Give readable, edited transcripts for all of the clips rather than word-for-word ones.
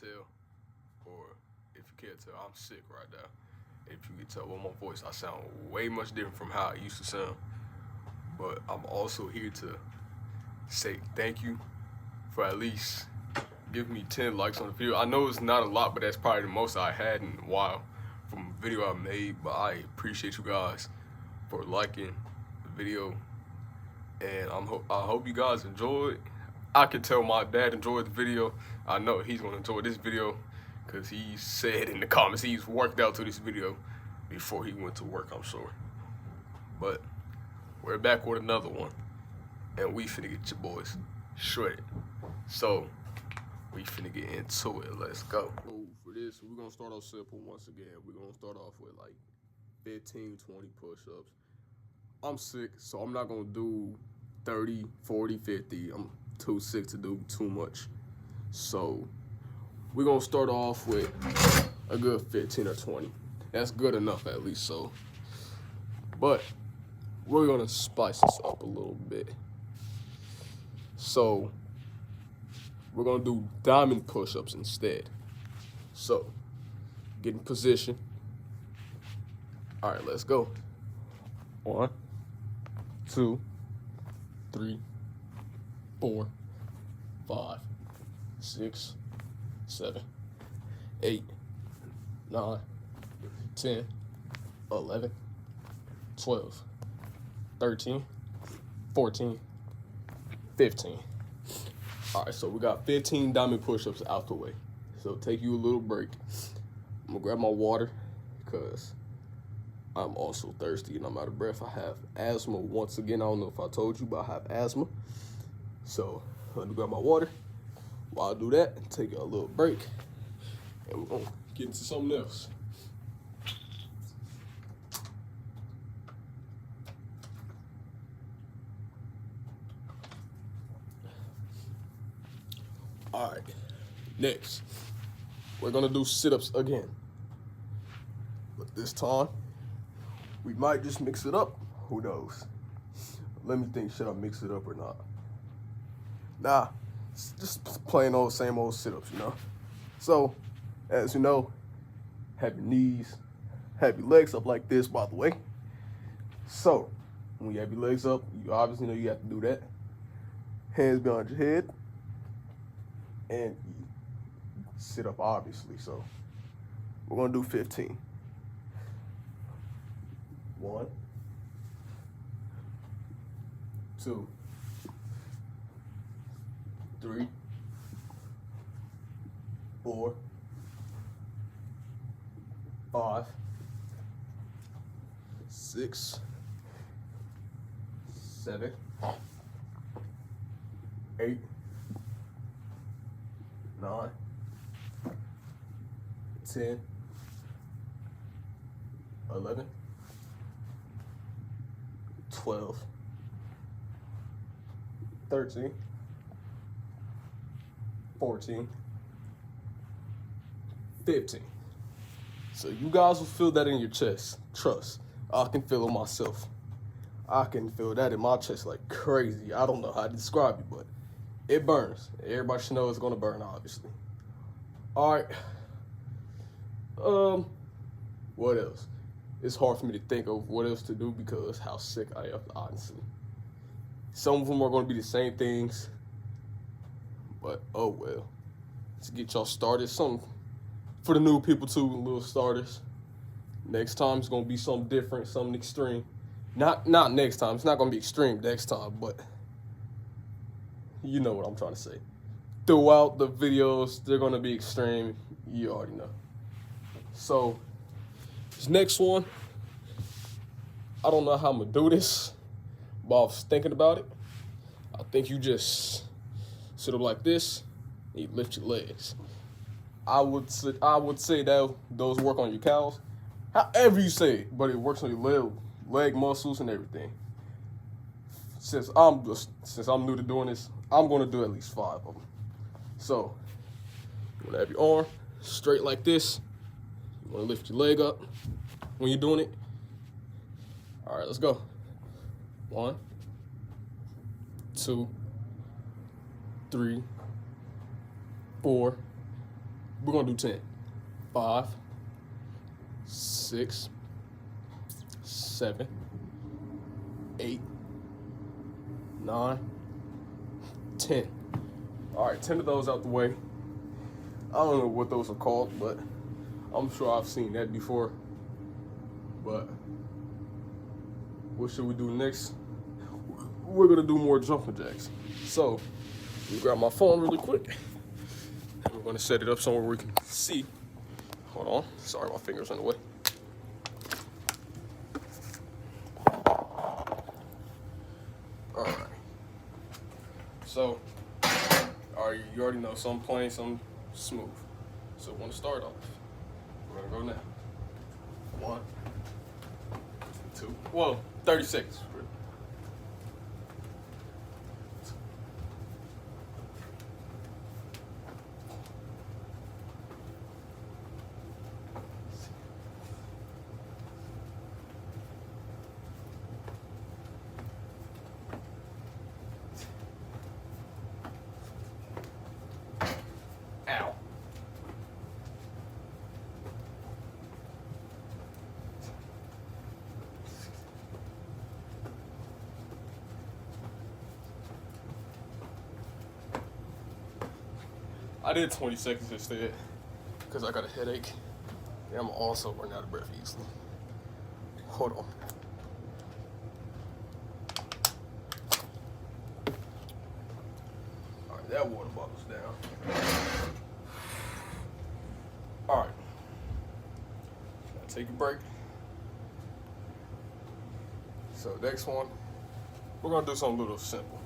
tell, or if you can't tell, I'm sick right now. If you can tell by my voice, I sound way much different from how I used to sound. But I'm also here to say thank you for at least giving me 10 likes on the video. I know it's not a lot, but that's probably the most I had in a while from a video I made. But I appreciate you guys for liking the video, and I hope you guys enjoyed. I can tell my dad enjoyed the video. I know he's gonna enjoy this video because he said in the comments he's worked out to this video before he went to work, I'm sure. But we're back with another one, and we finna get your boys shredded. So we finna get into it. Let's go. So for this, we're gonna start off simple once again. We're gonna start off with like 15, 20 push-ups. I'm sick, so I'm not gonna do 30, 40, 50. I'm too sick to do too much. So we're gonna start off with a good 15 or 20. That's good enough at least. So, but we're gonna spice this up a little bit. So we're gonna do diamond push-ups instead. So get in position. All right, let's go. 1, 2, 3, 4, 5, 6, 7, 8, 9, 10, 11, 12, 13, 14, 15. All right, so we got 15 diamond push-ups out the way. So take you a little break. I'm gonna grab my water because I'm also thirsty and I'm out of breath. I have asthma once again. I don't know if I told you, but I have asthma. So let me grab my water. While I do that, take a little break, and we're gonna get into something else. All right, next, we're gonna do sit-ups again. But this time, we might just mix it up. Who knows? Let me think, should I mix it up or not? Nah, it's just plain old, same old sit-ups, you know? So, as you know, have your knees, have your legs up like this, by the way. So, when you have your legs up, you obviously know you have to do that. Hands behind your head. And you sit up, obviously. So, we're gonna do 15. 1, 2, 3, 4, 5, 6, 7, 8, 9, 10, 11, 12, 13, 14, 15. So you guys will feel that in your chest. Trust. I can feel it myself. I can feel that in my chest like crazy. I don't know how to describe it, but it burns. Everybody should know it's gonna burn, obviously. All right. What else? It's hard for me to think of what else to do because how sick I am, honestly. Some of them are gonna be the same things, but oh well. To get y'all started, something for the new people too, little starters. Next time it's gonna be something different, something extreme. Not next time. It's not gonna be extreme next time, but you know what I'm trying to say. Throughout the videos, they're gonna be extreme. You already know. So this next one, I don't know how I'm gonna do this, but I was thinking about it. I think you just sit up like this and you lift your legs. I would say that those work on your cows. However you say it, but it works on your leg muscles and everything. Since I'm new to doing this, I'm gonna do at least 5 of them. So you wanna have your arm straight like this. You wanna lift your leg up when you're doing it. All right, let's go. 1, 2, 3, 4, We're gonna do 10. 5, 6, 7, 8, 9, 10. All right, 10 of those out the way. I don't know what those are called, but I'm sure I've seen that before. But what should we do next? We're gonna do more jumping jacks. So, let me grab my phone really quick. We're gonna set it up somewhere we can see. Hold on, sorry, my finger's in the way. All right. So, you already know some plain, some smooth. So, we're gonna start off. We're gonna go now. 1, 2. Well, 30 seconds. Ow. I did 20 seconds instead because I got a headache and I'm also running out of breath easily. Hold on. All right, that water bottle's down. All right, now take a break. So next one, we're gonna do something a little simple.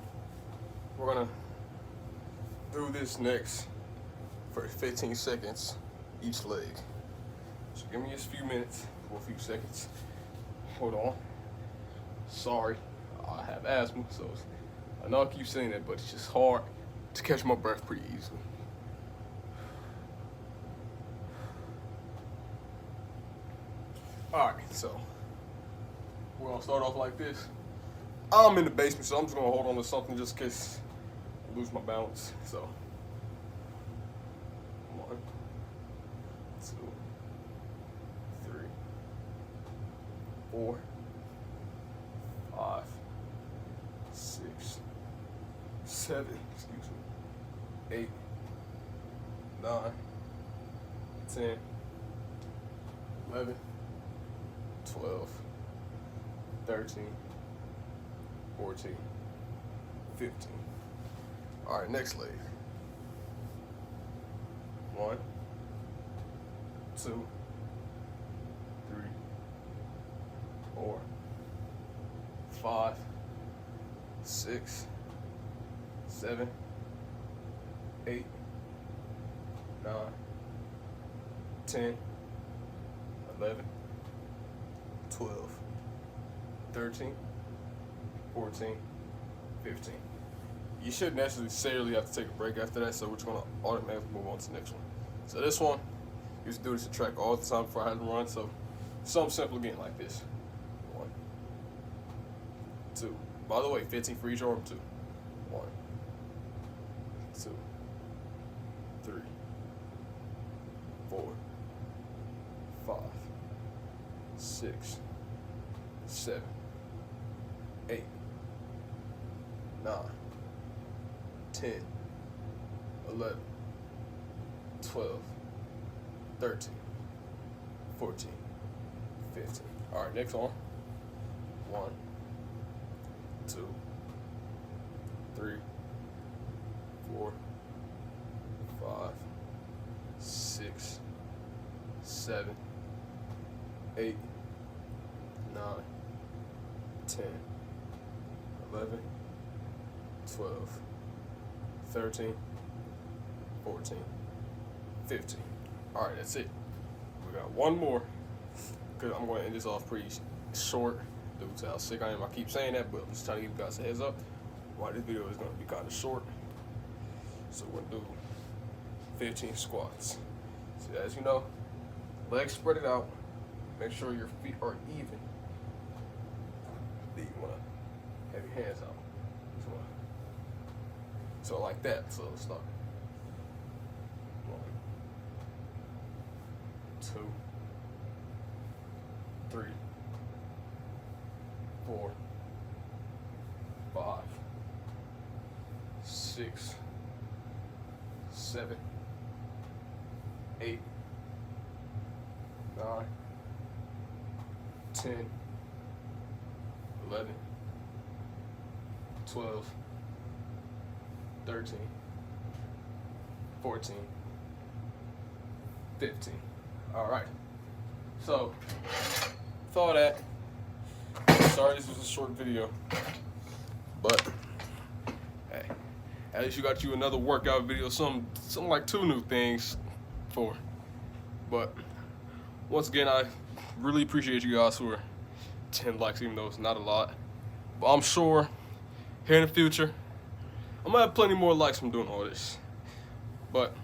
We're gonna do this next for 15 seconds each leg. So give me just a few minutes or a few seconds. Hold on. Sorry, I have asthma, so I know I keep saying that, but it's just hard to catch my breath pretty easily. All right, so we're gonna start off like this. I'm in the basement, so I'm just gonna hold on to something just in case I lose my balance. So 1, 2, 3, 4, 5, 6, 7, excuse me, 8, 9, 10, 11, 12, 13, 14, 15. All right, next leg. 1, 2, 3, 4, 5, 6, 7, 8, 9, 10, 11, 12, 13, 14, 15. You shouldn't necessarily have to take a break after that, so we're just gonna automatically move on to the next one. So this one, I used to do this at track all the time before I had to run, so something simple again like this. 1, 2. By the way, 15 for each arm, 2. 1, 2, 3, 4, 5, 6, 7, 8, 9, 10, 11, 12, 13, 14, 15. All right, next one. 1, 2, 3, 4, 5, 6, 7, 8, 9, 10, 11, 12, 13, 14, 15. All right, that's it. We got one more, because I'm going to end this off pretty short due to how sick I am. I keep saying that, but I'm just trying to give you guys a heads up why this video is going to be kind of short. So we're going to do 15 squats. So as you know, legs spread it out. Make sure your feet are even. Then you want to have your hands out. So like that. So let's start. 1, 4, 5, 6, 7, 8, 9, 10, 11, 12, 13, 14, 15. All right. So, with all that, sorry this was a short video, but hey, at least you got you another workout video, something like 2 new things for. But once again, I really appreciate you guys for 10 likes, even though it's not a lot. But I'm sure here in the future, I'm gonna have plenty more likes from doing all this. But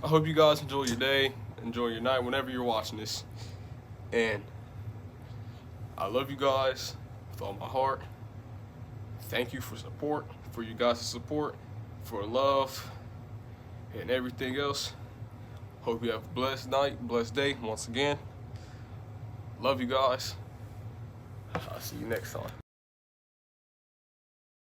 I hope you guys enjoy your day, enjoy your night, whenever you're watching this. And I love you guys with all my heart. Thank you for support, for you guys' support, for love, and everything else. Hope you have a blessed night, blessed day once again. Love you guys. I'll see you next time.